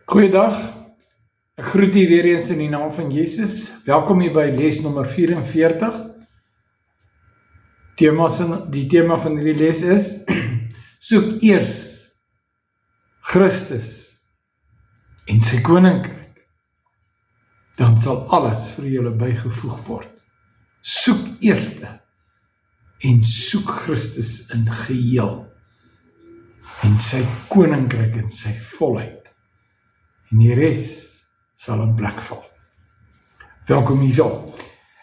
Goeiedag, ek groet u weer eens in die naam van Jesus. Welkom hier by les nommer 44. Die tema van hierdie les is, soek eers Christus en sy koninkryk, dan sal alles vir julle bygevoeg word. Soek eerste en soek Christus in geheel en sy koninkryk in sy volheid. En die res sal in plek val. Welkom hierso.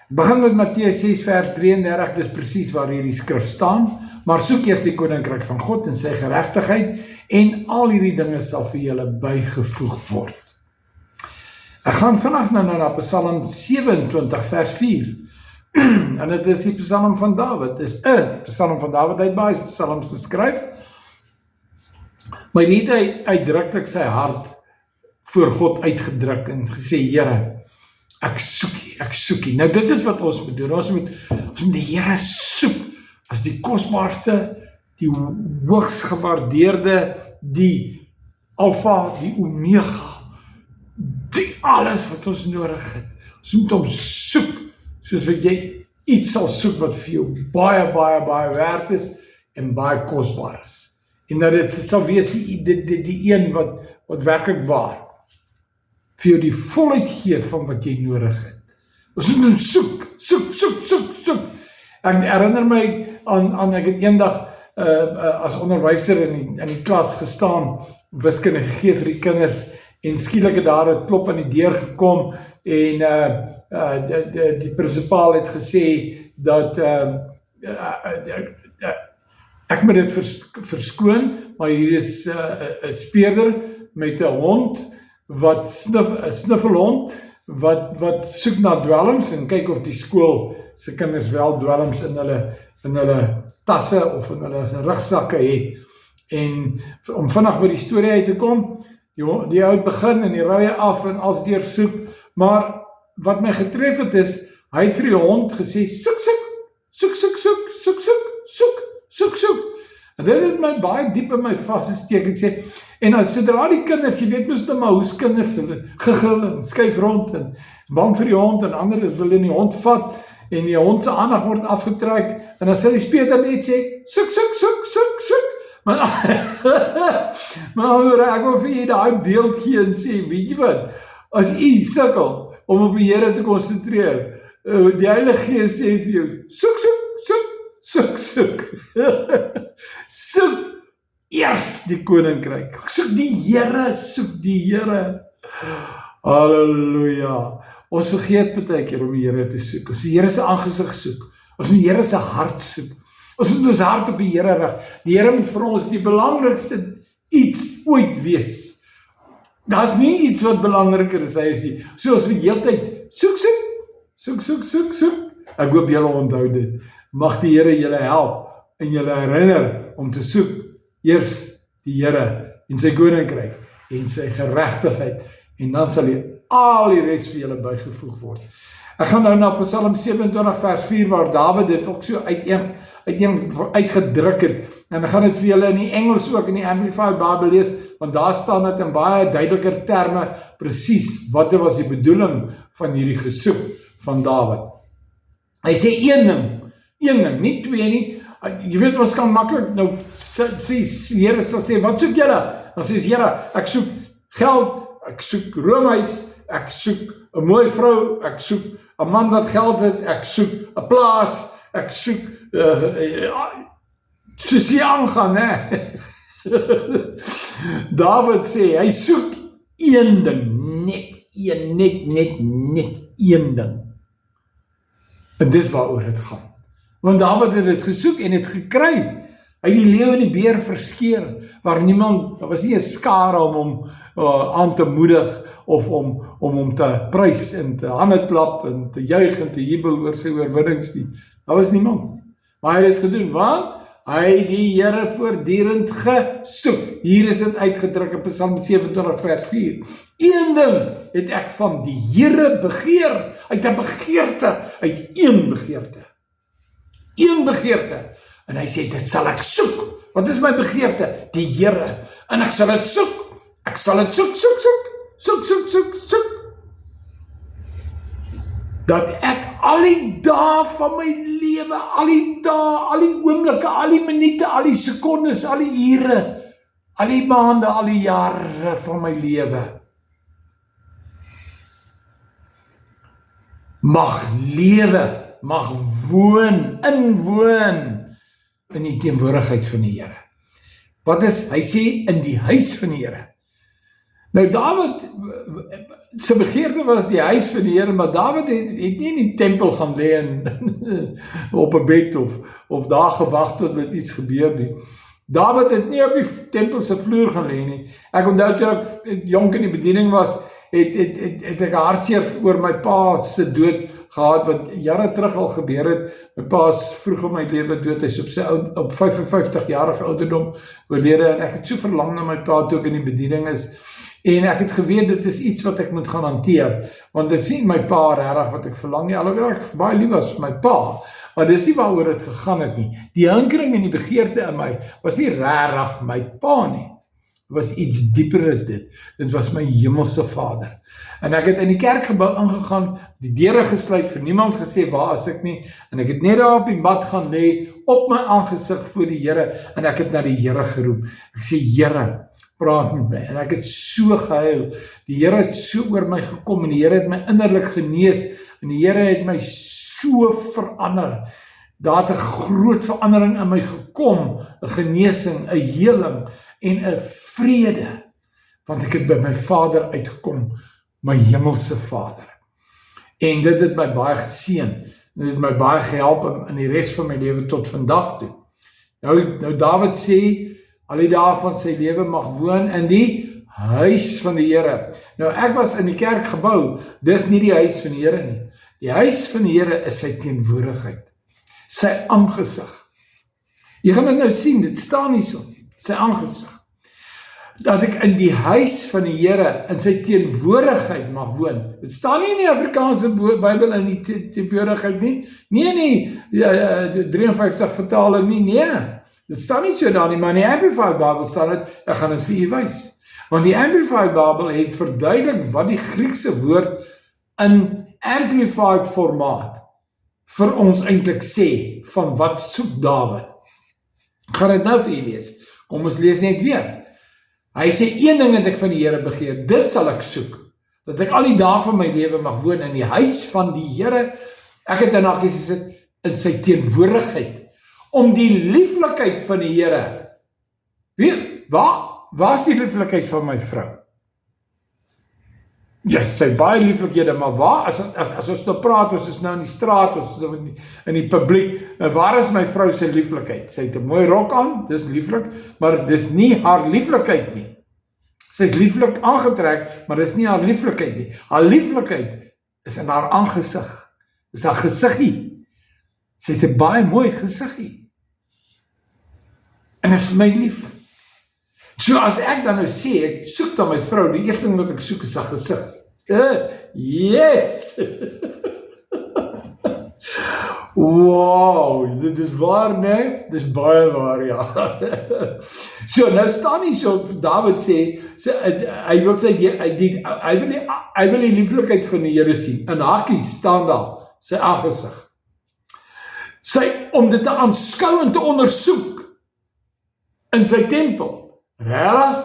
Ek begin met Matteus 6 vers 33, dis presies waar hierdie skrif staan, maar soek eers die koninkryk van God en sy geregtigheid, en al hierdie dinge sal vir julle bygevoeg word. Ek gaan vandag nou na Psalm 27 vers 4, en dit is die Psalm van Dawid, dis 'n Psalm van Dawid, hy het baie psalms geskryf, maar hier het hy uitdruklik sy hart voor God uitgedruk en gesê, Here, ek soek U. Nou dit is wat ons moet doen, ons moet die Here soek, as die kosbaarste, die hoogs gewaardeerde, die Alpha, die Omega, die alles wat ons nodig het. Ons moet hom soek, soos wat jy iets sal soek wat vir jou baie, baie, baie werd is, en baie kosbaar is. En dat dit sal wees die een wat werklik waar, vir jou die volheid gee van wat jy nodig het. Ons moet hom soek. Ek herinner my aan ek het eendag as onderwyser in die klas gestaan, wiskunde gegee vir die kinders, en skielik het daar 'n klop aan die deur gekom, en die prinsipaal het gesê, dat ek moet dit verskoon, maar hier is 'n speurder met 'n hond, wat snuffelhond, wat soek na dwelms, en kyk of die skool se kinders wel dwelms in hulle tasse, of in hulle rugsakke het, en om vinnig by die storie uit te kom, die ou begin, en die rye af, en als deur soek, maar wat my getref het is, hy het vir die hond gesê, soek, en dit het my baie diep in my vasgesteek, en sê, en as sodra die kinders, jy weet mos nou maar hoe's kinders, hulle gegil en skuif rond, en bang vir die hond, en ander is wil in die hond vat, en die hond se aandag word afgetrek, en dan sal die speurder net sê, soek, maar ek wil vir jy daai beeld gee, en sê, weet jy wat, as jy sukkel, om op die Here te konsentreer, die Heilige Gees sê vir jou, soek, soek eers die koninkryk, soek die Here, halleluja, ons vergeet baie keer om die Here te soek, ons moet die Here se aangesig soek, ons moet die Here se hart soek, ons moet ons hart op die Here rig, die Here moet vir ons die belangrikste iets ooit wees, daar is nie iets wat belangriker is hy is nie, so ons moet heeltyd soek, ek hoop julle onthou dit, mag die Here julle help, en julle herinner om te soek, eers die Here, en sy koninkryk, en sy geregtigheid, en dan sal al die res vir julle bygevoeg word. Ek gaan nou na Psalm 27 vers 4, waar Dawid dit ook so uitgedruk het, en ek gaan dit vir julle in die Engels ook, in die Amplified Bible lees, want daar staan dit in baie duideliker terme, presies, wat was die bedoeling van hierdie gesoek van Dawid. Hy sê een ding, nie twee nie, jy weet, ons kan maklik, nou, Here sal sê, wat soek julle? Dan sê Here, ek soek geld, ek soek roomhuis, ek soek 'n mooi vrou, ek soek 'n man wat geld het, ek soek 'n plaas, ek soek, soos jy aangaan, hè? Dawid sê, hy soek een ding, net een ding. En dis waaroor het gaan. Want Dawid het dit gesoek en het gekry. Hy het die leeu en die beer verskeer, waar daar was nie 'n skare om hom aan te moedig, of om hom te prys, en te hande klap, en te juig, en te jubel oor sy oorwinnings nie. Daar was niemand. Maar hy het dit gedoen, want hy het die Here voortdurend gesoek. Hier is dit uitgedruk in Psalm 27 vers 4. Een ding het ek van die Here begeer, uit 'n begeerte, uit een begeerte. Een begeerte. En hy sê, dit sal ek soek. Wat is my begeerte? Die Here. En ek sal dit soek. Ek sal dit soek. soek, dat ek al die dae van my lewe, al die dae, al die oomblikke, al die minute, al die sekondes, al die ure, al die maande, al die jare van my lewe, mag lewe, mag inwoon in die teenwoordigheid van die Here. Wat is, hy sê, in die huis van die Here. Nou Dawid, sy begeerte was die huis van die Here, maar Dawid het nie in die tempel gaan lê en op 'n bed of daar gewag tot dit iets gebeur nie. Dawid het nie op die tempel se vloer gaan lê nie. Ek onthou toe ek jonk in die bediening was, het ek hartseer oor my pa se dood gehad, wat jare terug al gebeur het. My pa is vroeg in my lewe dood, hy is op 55-jarige ouderdom oorlede, en ek het so verlang na my pa toe ek in die bediening is, en ek het geweet, dit is iets wat ek moet gaan hanteer, want dit is nie my pa regtig wat ek verlang nie, alhoewel ek baie lief was vir my pa, maar dis nie waaroor dit gegaan het nie. Die hinkering en die begeerte in my, was nie regtig my pa nie, was iets dieper as dit. Dit was my hemelse Vader. En ek het in die kerkgebou ingegaan, die deure gesluit, vir niemand gesê waar is ek nie, en ek het net daar op die mat gaan lê, op my aangesig voor die Here, en ek het na die Here geroep. Ek sê, Here, praat met my, en ek het so gehuil. Die Here het so oor my gekom, en die Here het my innerlik genees, en die Here het my so verander. Daar het 'n groot verandering in my gekom, 'n genesing, 'n heling, en 'n vrede, want ek het by my Vader uitgekom, my hemelse Vader. En dit het my baie geseën, en dit het my baie gehelp in die res van my lewe tot vandag toe. Nou Dawid sê, al die dae van sy lewe mag woon in die huis van die Here. Nou ek was in die kerkgebou, dis nie die huis van die Here nie. Die huis van die Here is sy teenwoordigheid, sy aangesig. Jy gaan dit nou sien, dit staan nie so, sy aangesig. Dat ek in die huis van die Here, in sy teenwoordigheid mag woon. Dit staan nie in die Afrikaanse Bybel in die teenwoordigheid nie. Nee, 53 vertaling nie, nee. Dit staan nie so daar nie, maar in die Amplified Bible staan dit, ek gaan dit vir u wys. Want die Amplified Bible het verduidelik wat die Griekse woord in Amplified formaat vir ons eintlik sê, van wat soek Dawid. Ek gaan dit nou vir u lees. Kom ons lees net weer. Hy sê, een ding het ek van die Here begeer, dit sal ek soek, dat ek al die dae van my lewe mag woon in die huis van die Here. Ek het in hakies gesit, in sy teenwoordigheid, om die lieflikheid van die Here. Waar is die lieflikheid van my vrou? Ja, sy baie lieflikhede, maar waar, as ons nou praat, ons is nou in die straat, ons is nou in die publiek, en waar is my vrou sy lieflikheid? Sy het 'n mooi rok aan, dis lieflik, maar dis nie haar lieflikheid nie. Sy is lieflik aangetrek, maar dis nie haar lieflikheid nie. Haar lieflikheid is in haar aangesig, is haar gesiggie. Sy het 'n baie mooi gesiggie. En is vir my lieflik. So as ek dan nou sê, ek soek dan my vrou, die eerste ding wat ek soek is haar gesig. Yes! Wow, dit is waar, nee? Dit is baie waar, ja. So, nou staan nie so, Dawid sê, hy wil die lieflikheid van die Here sien. In hakies staan daar, sy aangesig. Om dit te aanskou en te ondersoek in sy tempel. Regtig?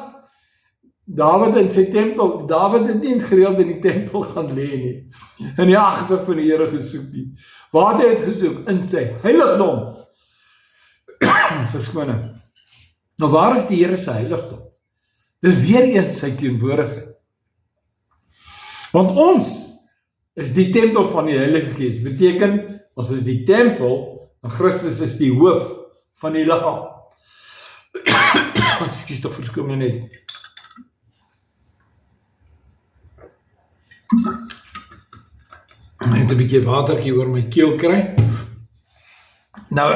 Dawid in sy tempel, Dawid het nie gereeld in die tempel gaan lê nie. In die aangesig van die Here gesoek nie. Waar het hy het gesoek? In sy heiligdom. Verskoning. Nou waar is die Here se heiligdom? Dis weer eens sy teenwoordigheid. Want ons is die tempel van die Heilige Gees. Beteken, ons is die tempel, en Christus is die hoof van die liggaam. Ekskuus tog, verskoon my net. Ek het 'n bietjie watertjie oor my keel kry. Nou,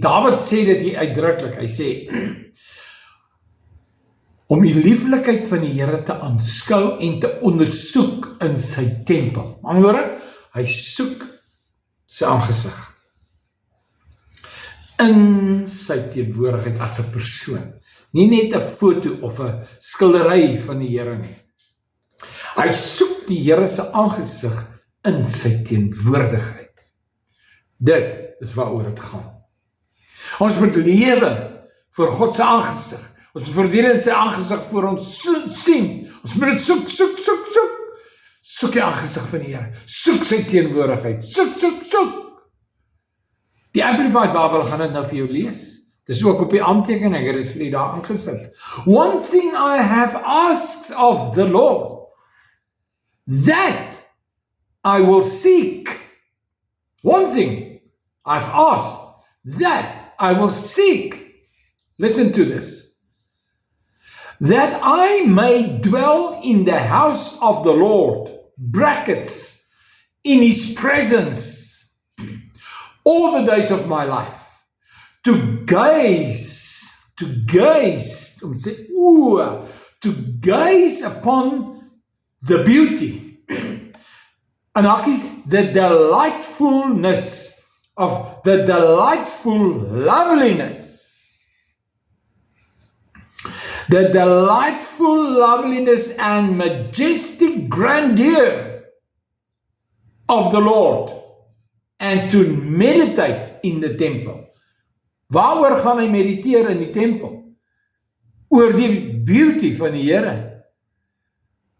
Dawid sê dit hier uitdruklik. Hy sê, om die lieflikheid van die Here te aanskou en te ondersoek in sy tempel. Met ander woorde, hy soek sy aangesig in sy teenwoordigheid as 'n persoon. Nie net 'n foto of 'n skildery van die Here nie. Hy soek die Here se aangesig in sy teenwoordigheid. Dit is waaroor dit gaan. Ons moet lewe vir God se aangesig. Ons moet voortdurend sy aangesig voor ons sien. Ons moet dit soek. Soek die aangesig van die Here. Soek sy teenwoordigheid. Soek. Die Amplified Bible gaan dit nou vir jou lees. Dis ook op die aantekening, ek het dit vir die daar aangesit. One thing I have asked of the Lord, that I will seek. One thing I've asked, that I will seek. Listen to this. That I may dwell in the house of the Lord, brackets, in His presence, all the days of my life. To gaze, upon the beauty, and the delightfulness of the delightful loveliness, and majestic grandeur of the Lord, and to meditate in the temple. Waaroor gaan hy mediteer in die tempel? Oor die beauty van die Here.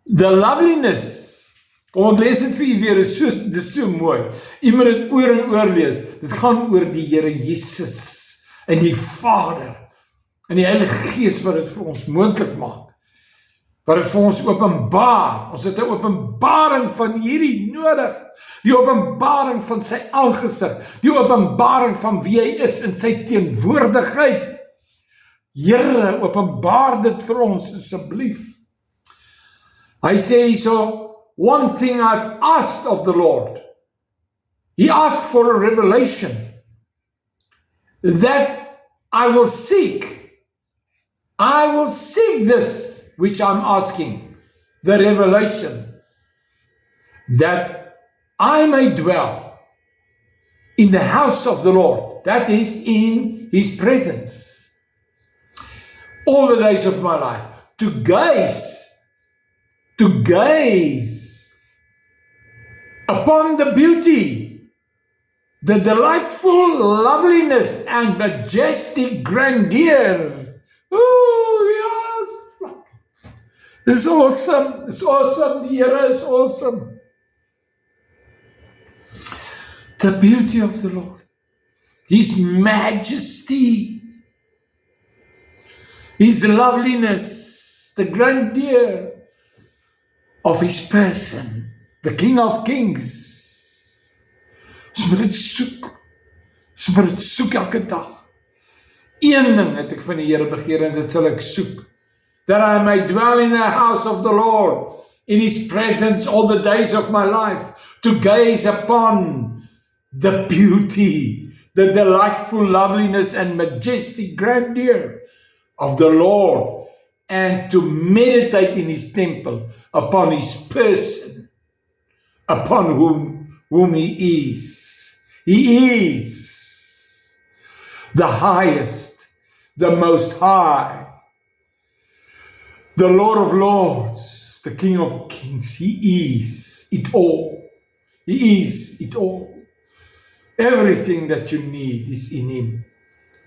The loveliness. Kom ek lees dit vir u weer, dit is so mooi. U moet dit oor en oor lees. Dit gaan oor die Here Jesus en die Vader en die Heilige Gees wat dit vir ons moontlik maak. Wat dit vir ons openbaar. Ons het 'n openbaring van hierdie nodig. Die openbaring van sy aangesig. Die openbaring van wie hy is in sy teenwoordigheid. Here, openbaar dit vir ons asseblief. Hy sê hierso, one thing I've asked of the Lord. He asked for a revelation. That I will seek. I will seek this which I'm asking, the revelation, that I may dwell in the house of the Lord, that is, in His presence, all the days of my life, to gaze upon the beauty, the delightful loveliness and majestic grandeur. It's awesome. It's awesome. The Here is awesome. The beauty of the Lord. His majesty. His loveliness. The grandeur of His person. The King of Kings. Ons moet dit soek. Ons moet dit soek elke dag. Een ding het ek van die Here begeer en dit sal ek soek. That I may dwell in the house of the Lord, in His presence all the days of my life, to gaze upon the beauty, the delightful loveliness and majestic grandeur of the Lord, and to meditate in His temple, upon His person, upon whom He is. He is the highest, the most high, the Lord of Lords, the King of Kings. He is it all. He is it all. Everything that you need is in Him.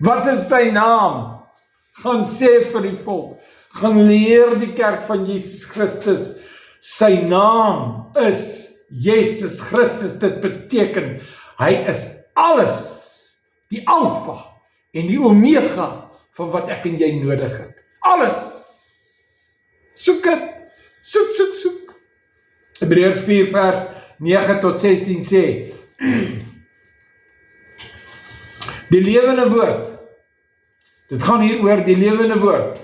Wat is sy naam? Gaan sê vir die volk. Gaan leer die kerk van Jesus Christus. Sy naam is Jesus Christus. Dit beteken, hy is alles. Die Alpha en die Omega van wat ek en jy nodig het. Alles. Soek het, soek. Hebreërs 4 vers 9 tot 16 sê, die lewende woord, dit gaan hier oor die lewende woord,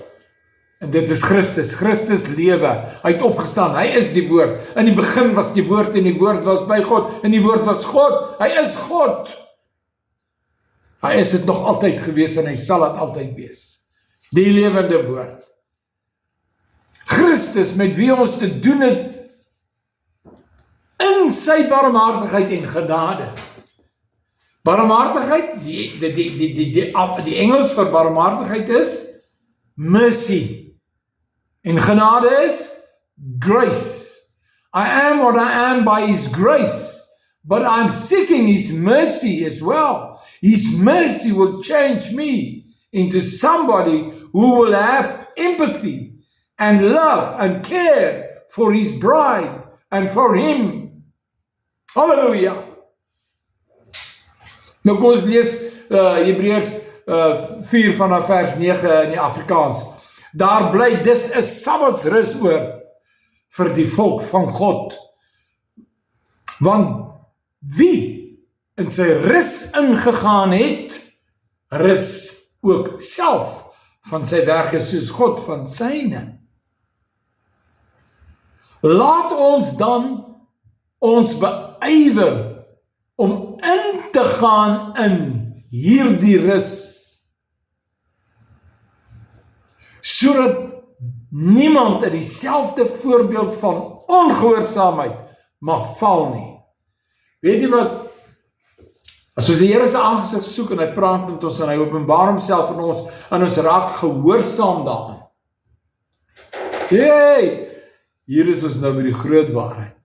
en dit is Christus lewe, hy het opgestaan, hy is die woord, in die begin was die woord, en die woord was by God, en die woord was God, hy is God, hy is het nog altyd gewees, en hy sal het altyd wees, die lewende woord, Christus, met wie ons te doen het, in sy barmhartigheid en genade. Barmhartigheid, die Engels vir barmhartigheid is mercy. En genade is grace. I am what I am by His grace, but I'm seeking His mercy as well. His mercy will change me into somebody who will have empathy and love and care for His bride and for Him. Hallelujah. Nou kom ons lees Hebreërs 4 vanaf vers 9 in die Afrikaans. Daar bly dus 'n Sabbatsrus oor vir die volk van God. Want wie in sy rus ingegaan het, rus ook self van sy werke soos God van syne. Laat ons dan ons beywer om in te gaan in hierdie rus, sodat niemand in dieselfde voorbeeld van ongehoorsaamheid mag val nie. Weet jy wat? As ons die Here se aangesig soek en hy praat met ons en hy openbaar homself aan ons en ons raak gehoorsaam daaraan. Hey, hier is ons nou by die groot waarheid.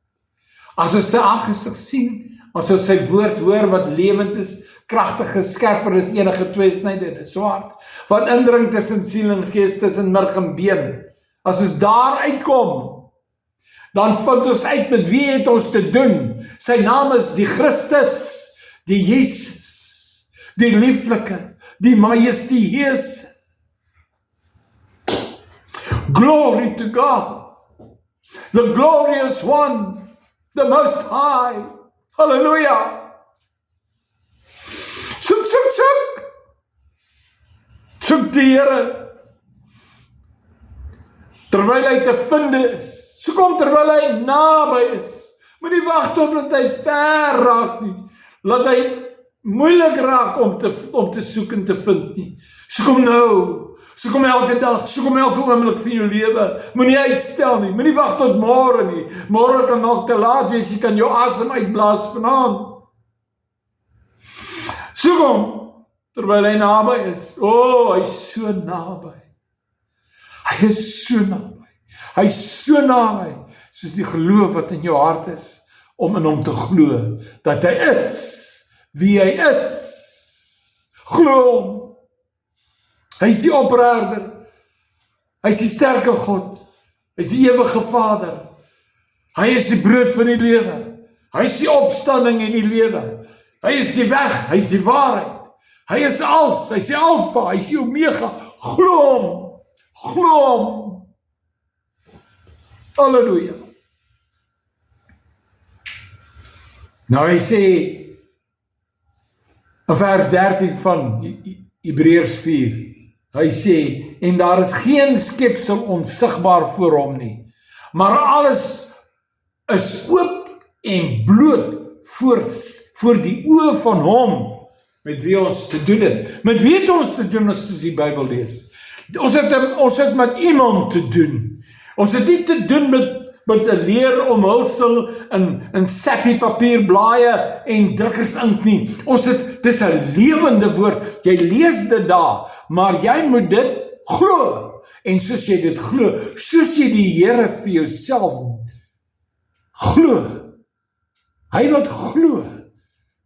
As ons sy aangesig sien, as ons sy woord hoor wat lewend is, kragtig is, skerper is enige tweesnydende swaard, wat indring tussen siel en gees, tussen murg en been. As ons daar uitkom, dan vind ons uit met wie het ons te doen. Sy naam is die Christus, die Jesus, die lieflike, die majestueuse. Glory to God, the glorious one, the most high. Hallelujah. Soek, soek, soek. Soek die Here, terwyl hy te vind is. Soek hom terwyl hy naby is. Moenie wag totdat hy ver raak nie. Laat hy moeilik raak om te soek en te vind nie. Soek hom nou. Soek hom elke dag. Soek hom elke oomblik van jou lewe. Moenie uitstel nie. Moenie wag tot môre nie. Môre kan dalk te laat wees. Jy kan jou asem uitblaas vanaand. Soek hom terwyl hy naby is. Hy is so naby. Hy is so naby. Hy is so naby, soos die geloof wat in jou hart is, om in hom te glo, dat hy is, wie hy is. Glo hom. Hy is die opregter. Hy is die sterke God. Hy is die ewige Vader. Hy is die brood van die lewe. Hy is die opstanding en die lewe. Hy is die weg, hy is die waarheid. Hy is alles, hy is die alfa, hy is die omega. Glo hom. Glo hom. Halleluja. Nou hy sê in vers 13 van Hebreërs 4, hy sê, en daar is geen skepsel onsigbaar voor hom nie, maar alles is oop en bloot voor die oë van hom, met wie ons te doen het. Met wie het ons te doen as ons die Bybel lees? Ons het met iemand te doen. Ons het nie te doen met 'n leer omhulsel in sappie papierblaaie en drukkersink nie. Dis 'n lewende woord. Jy lees dit daar, maar jy moet dit glo. En soos jy dit glo, soos jy die Here vir jouself glo. Hy wat glo.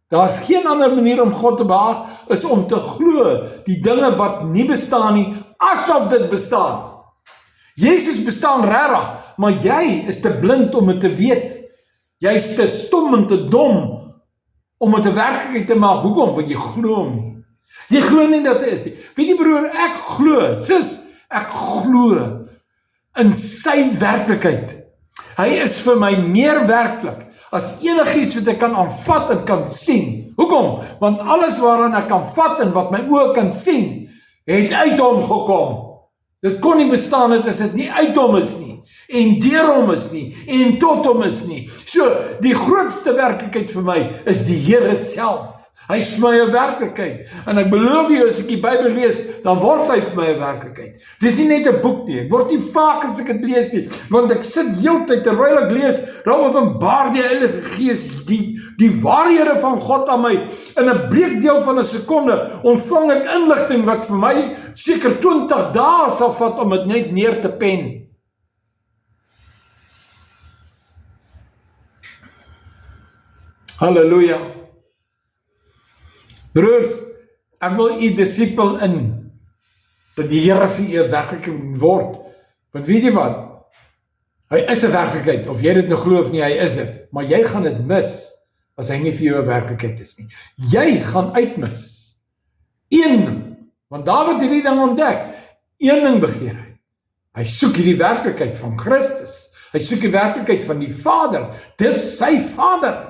Daar's geen ander manier om God te behaag is om te glo die dinge wat nie bestaan nie, asof dit bestaan. Jesus bestaan regtig, maar jy is te blind om dit te weet. Jy is te stom en te dom om dit 'n werklikheid te maak. Hoekom? Want jy glo hom nie. Jy glo nie dat hy is nie. Weet jy broer, ek glo, sis, ek glo in sy werklikheid. Hy is vir my meer werklik as enigiets wat ek kan aanvat en kan sien. Hoekom? Want alles waaraan ek kan vat en wat my oë kan sien, het uit hom gekom. Dit kon nie bestaan het as dit nie uit hom is nie, en deur hom is nie, en tot hom is nie. So, die grootste werklikheid vir my is die Here self. Hy is vir my 'n werklikheid. En ek beloof jou, as ek die Bybel lees, dan word hy vir my 'n werklikheid. Dis nie net 'n boek nie. Ek word nie vaak as ek dit lees nie, want ek sit heeltyd terwyl ek lees, dan openbaar die Heilige Gees die waarhede van God aan my. In 'n breekdeel van 'n sekonde ontvang ek inligting wat vir my seker 20 dae sal vat om dit net neer te pen. Halleluja. Broers, ek wil u disipel in, dat die Here vir u werklik word. Want weet jy wat? Hy is 'n werklikheid, of jy dit nou glo of nie, hy is dit. Maar jy gaan dit mis, as hy nie vir jou 'n werklikheid is nie. Jy gaan uitmis. Want Dawid het hierdie ding ontdek. Een ding begeer hy. Hy soek hierdie werklikheid van Christus. Hy soek die werklikheid van die Vader. Dis sy Vader.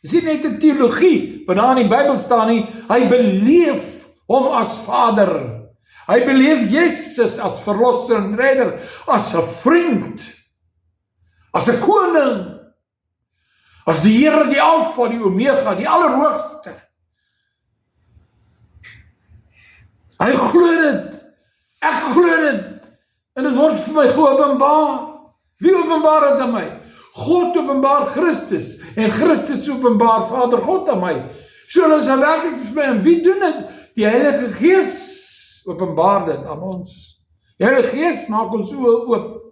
Dis nie net 'n teologie, wat daar in die Bybel staan nie. Hy beleef hom as Vader. Hy beleef Jesus as verlosser en redder, as 'n vriend, as 'n koning, as die Here, die Alfa, die Omega, die Allerhoogste. Hy glo dit. Ek glo dit. En dit word vir my geopenbaar. Wie openbaar dit aan my? God openbaar Christus. En Christus openbaar Vader God aan my. So is hy werklik vir my. En wie doen dit? Die Heilige Gees openbaar dit aan ons. Die Heilige Gees maak ons oë oop.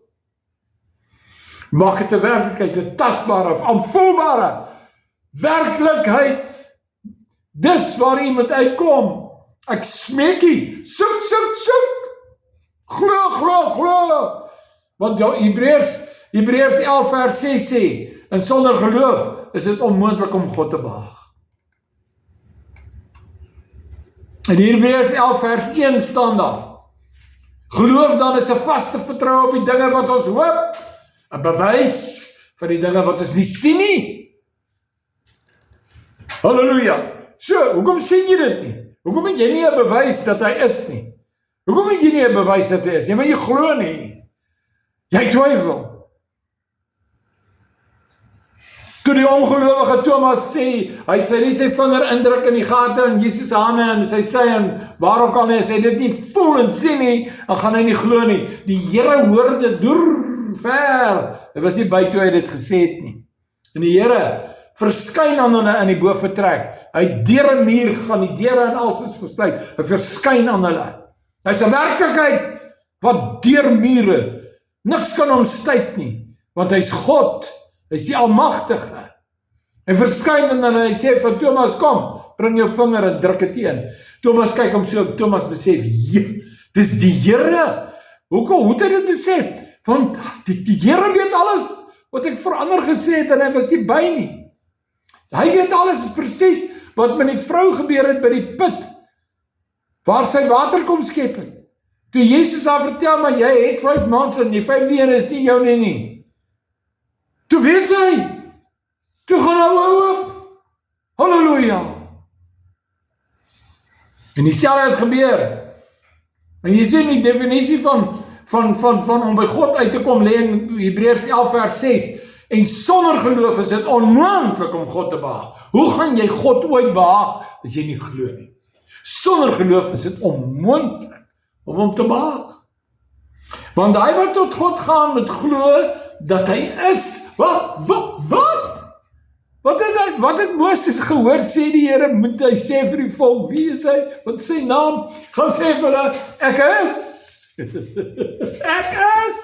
Maak dit 'n werklikheid, 'n tasbare, aanvoelbare werklikheid. Dis waar jy moet uitkom. Ek smeek jy, soek. Glo. Want Hebreërs 11 vers 6 sê, en sonder geloof is dit onmoontlik om God te behaag. In Hebreërs 11 vers 1 staan daar, geloof dan is 'n vaste vertroue op die dinge wat ons hoop, 'n bewys van die dinge wat ons nie sien nie. Halleluja. So, hoekom sien jy dit nie? Hoekom het jy nie 'n bewys dat hy is nie? Hoekom het jy nie 'n bewys dat hy is nie? Want jy glo nie. Jy twyfel. Toe die ongelowige Thomas sê, hy sê nie sy vinger indruk in die gate in Jesus hande en sy sy en waarop kan hy dit nie voel en sien nie, dan gaan hy nie glo nie. Die Here hoor dit deur ver. Hy was nie by toe hy dit gesê het nie. En die Here verskyn aan hulle in die boventrek. Hy het deur 'n muur gaan, die deure en alles is gesluit. Hy verskyn aan hulle. Hy's 'n werklikheid wat deur mure niks kan omstuit nie, want hy's God. Hy's die Almagtige. Hy verskyn aan hulle, hy sê vir Thomas, kom, bring jou vinger en druk dit in. Thomas kyk hom so, Thomas besef, dis die Here. Hoe het hy dit besef? Want die Here weet alles wat ek verander gesê het en hy was nie by nie. Hy weet alles presies wat met die vrou gebeur het by die put, waar sy water kom skep het. Toe Jesus haar vertel, maar jy het 5 mans en die 5de een is nie jou nie. Toe weet sy, toe gaan hy oop. Halleluja. En dieselfde het gebeur. En jy sien die definisie van om by God uit te kom lê in Hebreërs 11 vers 6. En sonder geloof is dit onmoontlik om God te behaag. Hoe gaan jy God ooit behaag as jy nie glo nie? Sonder geloof is dit onmoontlik om hom te behaag. Want hy wat tot God gaan met glo dat hy is. Wat? Wat het Moses gehoor sê die Here, moet hy sê vir die volk, wie is hy? Wat is sy naam? Gaan sê vir hulle, ek is. Ek is.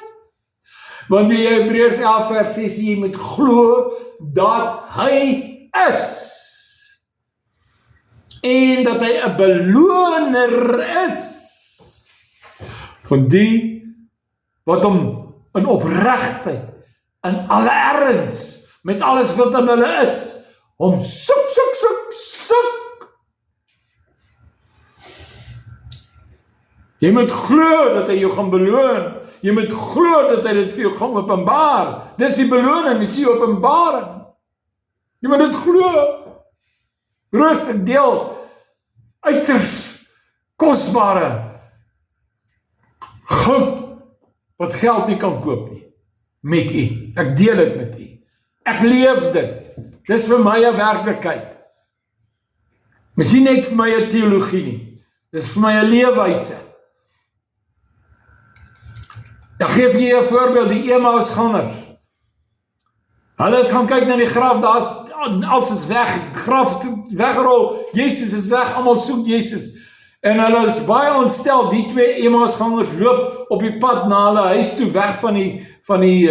Want die Hebreërs 11 vers 6 jy moet glo dat hy is. En dat hy 'n beloner is van die wat hom in opregtheid, in alle erns, met alles wat in hulle is, hom soek. Jy moet glo dat hy jou gaan beloon. Jy moet glo dat hy dit vir jou gaan openbaar. Dis die beloning, dis die openbaring. Jy moet dit glo. Broers, ek deel uiters kosbare goud wat geld nie kan koop nie, met u. Ek deel dit met u. Ek leef dit. Dis vir my 'n werklikheid. Dis nie net vir my 'n teologie nie. Dis vir my 'n leefwyse. Ek gee vir julle 'n voorbeeld, die Emmausgangers. Hulle het gaan kyk na die graf, daar's alles is weg, die graf is weggerol, Jesus is weg, almal soek Jesus. En hulle is baie ontstel, die 2 Emmausgangers loop op die pad na hulle huis toe, weg van die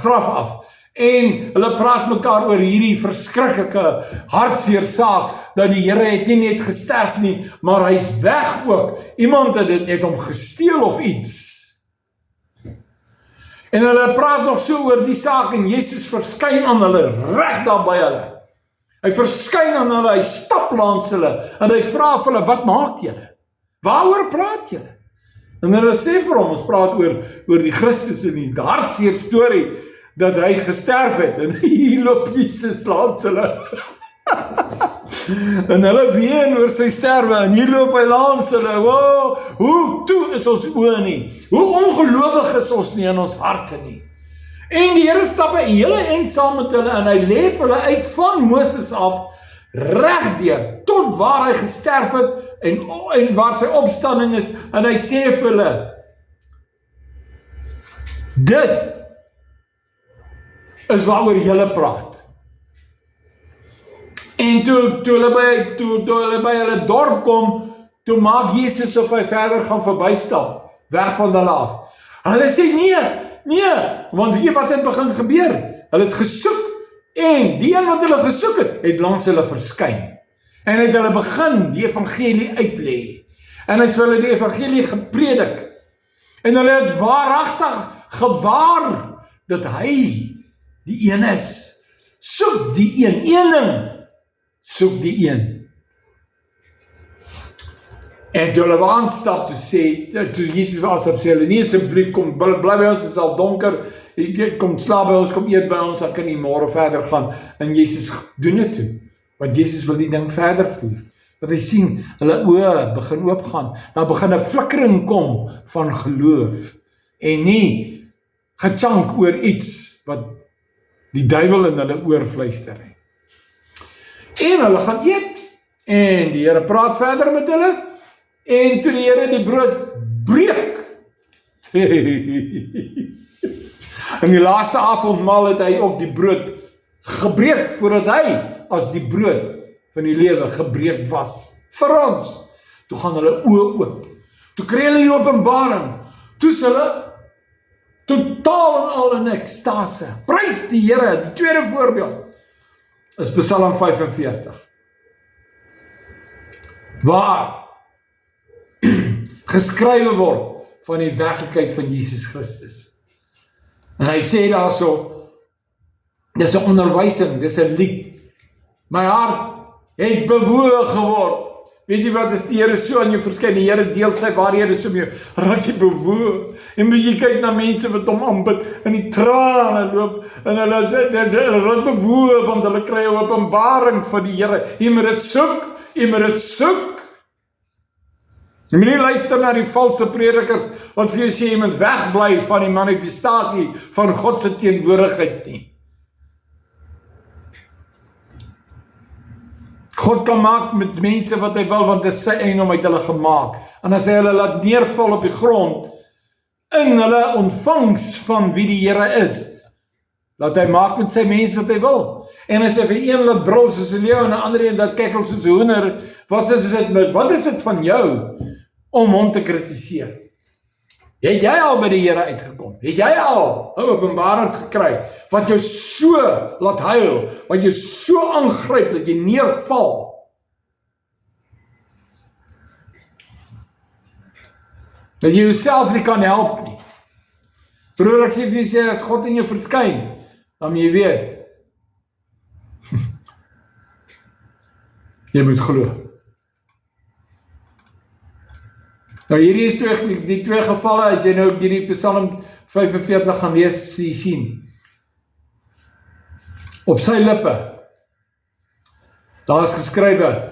graf af. En hulle praat mekaar oor hierdie verskriklike hartseer saak, dat die Here het nie net gesterf nie, maar hy's weg ook. Iemand het hom gesteel of iets. En hulle praat nog so oor die saak, en Jesus verskyn aan hulle, reg daar by hulle. Hy verskyn aan hulle, hy stap langs hulle, en hy vra vir hulle, wat maak julle? Waaroor praat julle? En hulle sê vir hom, ons praat oor die Christus en die hartseer storie, dat hy gesterf het, en hier loop Jesus langs hulle. En hulle ween oor sy sterwe, en hier loop hy langs hulle. Wow, hoe toe is ons oë nie? Hoe ongelowig is ons nie in ons harte nie? En die Here stap 'n hele eind saam met hulle, en hy lê vir hulle uit van Moses af, regdeur, tot waar hy gesterf het, en waar sy opstanding is, en hy sê vir hulle, dit is waaroor julle praat. En toe hulle by hulle dorp kom, toe maak Jesus of hy verder gaan verbystap, weg van hulle af. Hulle sê nee, want weet jy wat het begin gebeur? Hulle het gesoek, en die een wat hulle gesoek het langs hulle verskyn. En het hulle begin die evangelie uitlê. En het vir hulle die evangelie gepredik. En hulle het waaragtig gewaar dat hy die een is. Soek die een, soek die een. En toe hulle aanstap, toe Jesus aanstap, sê hulle, nee, asseblief, kom, bly by ons, dit is al donker, kom slaap by ons, kom eet by ons, dan kan jy môre verder gaan. En Jesus doen dit toe, want Jesus wil die ding verder voer. Wat hy sien, hulle oë begin oopgaan, daar begin 'n flikkering kom van geloof, en nie gechank oor iets, wat die duiwel in hulle oor fluister nie. En hulle gaan eet, en die Here praat verder met hulle, en toe die Here die brood breek, in die laaste avondmaal het hy ook die brood gebreek, voordat hy as die brood van die lewe gebreek was, vir ons. Toe gaan hulle oë oop, toe kry hulle die openbaring, toe is hulle totaal en al in ekstase. Prys die Here. Die tweede voorbeeld is Psalm 45, waar geskrywe word van die werklikheid van Jesus Christus. En hy sê daarso, dis 'n onderwysing, dis 'n lied. My hart het bewoog geword. Weet jy wat, as die Here so aan jou verskyn, die Here deel sy waarhede so met jou, raak jy bewoog. En moet jy kyk na mense wat hom aanbid, en die trane loop, en hulle raak bewoog, want hulle kry 'n openbaring van die Here. Jy moet dit soek, jy moet dit soek. Jy moet nie luister na die valse predikers, wat vir jou sê, jy moet wegbly van die manifestasie van God se teenwoordigheid nie. God kan maak met mense wat hy wil, want dit is sy eie om uit hulle gemaak. En as hy hulle laat neerval op die grond, in hulle ontvangs van wie die Here is, laat hy maak met sy mens wat hy wil. En as hy vir een laat brul soos 'n leeu, en 'n ander een laat kekkel soos 'n hoender, wat is dit van jou, om hom te kritiseer? Het jy al by die Here uitgekom? Het jy al 'n openbaring gekry, wat jou so laat huil, wat jou so aangryp, dat jy neerval? Dat jy jouself nie kan help nie. Broer, ek sê vir jou, as God in jou verskyn, dan jy weet, jy moet glo. Nou hierdie is die twee gevalle, as jy nou hierdie Psalm 45 gaan lees, jy sien. Op sy lippe, daar is geskrywe,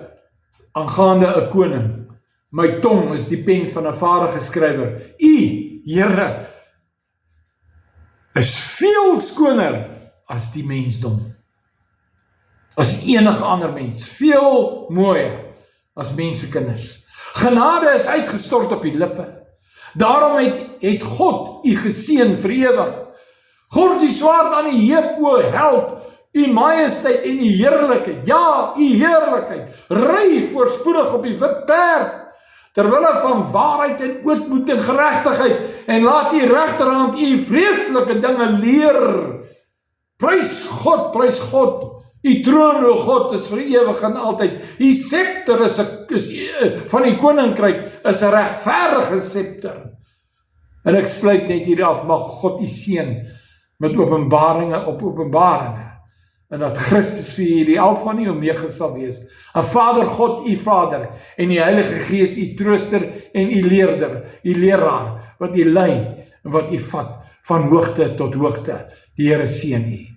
aangaande 'n koning, my tong is die pen van 'n vaardige skrywer. U, Here, is veel skoner as die mensdom, as enige ander mens, veel mooier as mensekinders. Genade is uitgestort op die lippe. Daarom het God u geseën vir ewig. Gord die swaard aan die heup, o held, u majesteit en u heerlikheid. Ja, u heerlikheid. Ry voorspoedig op die wit perd, terwille van waarheid en ootmoed en geregtigheid, en laat u regterhand u vreeslike dinge leer. Prys God. Die troon, o God, is vir ewig en altyd. Die scepter van die koninkryk is 'n regverdige scepter. En ek sluit net hier af, mag God u seën met openbaringe op openbaringe. En dat Christus vir u die Alfa en die Omega sal wees. En Vader God, u Vader, en die Heilige Gees, u trooster en u leerder, u leraar, wat u lei en wat u vat van hoogte tot hoogte. Die Here seën u.